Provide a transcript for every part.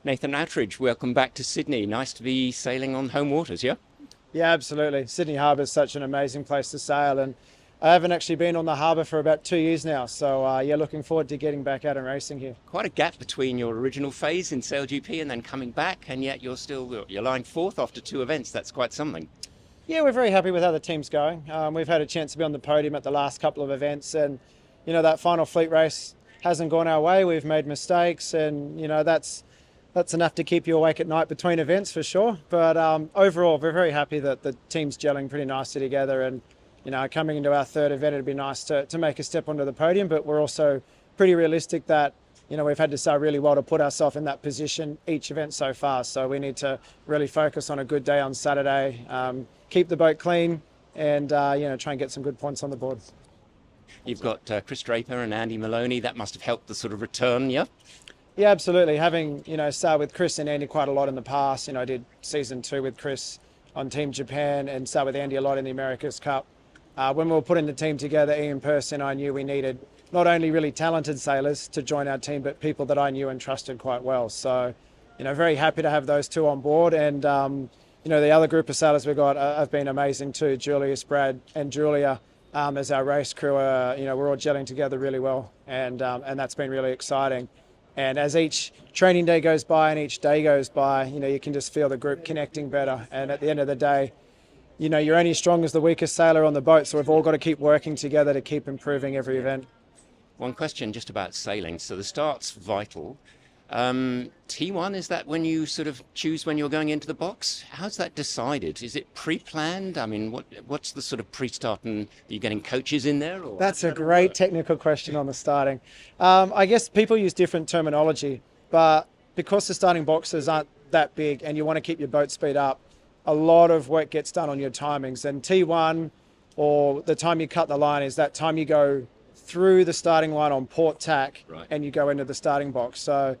Nathan Outteridge, welcome back to Sydney. Nice to be sailing on home waters, yeah? Yeah, absolutely. Sydney Harbour is such an amazing place to sail, and I haven't actually been on the harbour for about 2 years now. So yeah, looking forward to getting back out and racing here. Quite a gap between your original phase in SailGP and then coming back, and yet you're lying fourth after two events. That's quite something. Yeah, we're very happy with how the team's going. We've had a chance to be on the podium at the last couple of events, and that final fleet race hasn't gone our way. We've made mistakes, and that's enough to keep you awake at night between events for sure. But overall, we're very happy that the team's gelling pretty nicely together. And coming into our third event, it'd be nice to make a step onto the podium. But we're also pretty realistic that we've had to sail really well to put ourselves in that position each event so far. So we need to really focus on a good day on Saturday, keep the boat clean, and try and get some good points on the board. You've got Chris Draper and Andy Maloney. That must have helped the sort of return, yeah? Yeah, absolutely. Having, sailed with Chris and Andy quite a lot in the past. I did season 2 with Chris on Team Japan and sailed with Andy a lot in the America's Cup. When we were putting the team together, Ian Pearce and I knew we needed not only really talented sailors to join our team, but people that I knew and trusted quite well. So, very happy to have those two on board. And, the other group of sailors we've got have been amazing too. Julius, Brad and Julia as our race crew, we're all gelling together really well. And that's been really exciting. And as each training day goes by and each day goes by, you can just feel the group connecting better. And at the end of the day, you're only as strong as the weakest sailor on the boat. So we've all got to keep working together to keep improving every event. One question just about sailing. So the start's vital. T1, is that when you sort of choose when you're going into the box? How's that decided? Is it pre-planned? I mean, what's the sort of pre-start, and are you getting coaches in there? Or that's a great technical question on the starting. I guess people use different terminology, but because the starting boxes aren't that big and you want to keep your boat speed up, a lot of work gets done on your timings. And T1, or the time you cut the line, is that time you go through the starting line on port tack, right, and you go into the starting box. So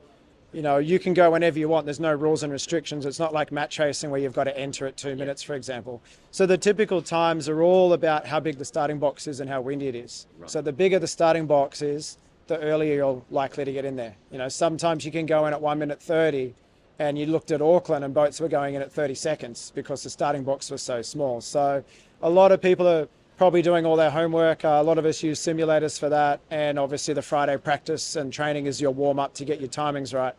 you can go whenever you want. There's no rules and restrictions. It's not like match racing where you've got to enter at 2 minutes, for example. So the typical times are all about how big the starting box is and how windy it is. Right. So the bigger the starting box is, the earlier you're likely to get in there. Sometimes you can go in at 1 minute 30, and you looked at Auckland and boats were going in at 30 seconds because the starting box was so small. So a lot of people are probably doing all their homework. A lot of us use simulators for that. And obviously the Friday practice and training is your warm up to get your timings right.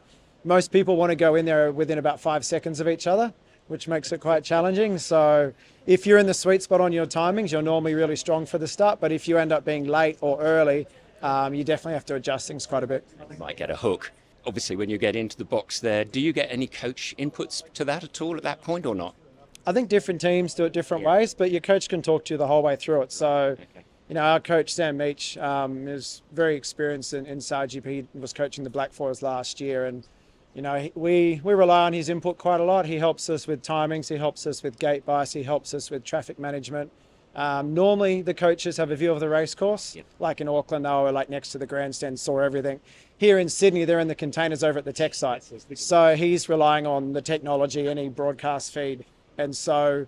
Most people want to go in there within about 5 seconds of each other, which makes it quite challenging. So if you're in the sweet spot on your timings, you're normally really strong for the start. But if you end up being late or early, you definitely have to adjust things quite a bit. You might get a hook. Obviously, when you get into the box there, do you get any coach inputs to that at all at that point or not? I think different teams do it different ways, but your coach can talk to you the whole way through it. So, our coach, Sam Meach, is very experienced in SailGP. He was coaching the Black Foils last year, and we rely on his input quite a lot. He helps us with timings, he helps us with gate bias, he helps us with traffic management. Normally the coaches have a view of the race course. Yep. Like in Auckland, they were like next to the grandstand, saw everything. Here in Sydney, they're in the containers over at the tech site. So he's relying on the technology, any broadcast feed. And so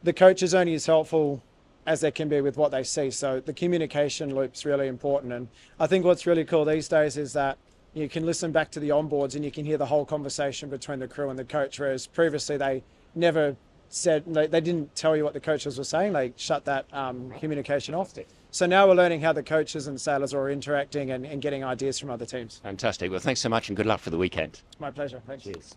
the coach is only as helpful as they can be with what they see. So the communication loop's really important. And I think what's really cool these days is that you can listen back to the onboards and you can hear the whole conversation between the crew and the coach, whereas previously they never said, they didn't tell you what the coaches were saying. They shut that communication off. So now we're learning how the coaches and sailors are interacting and getting ideas from other teams. Fantastic. Well, thanks so much and good luck for the weekend. My pleasure. Thanks. Cheers.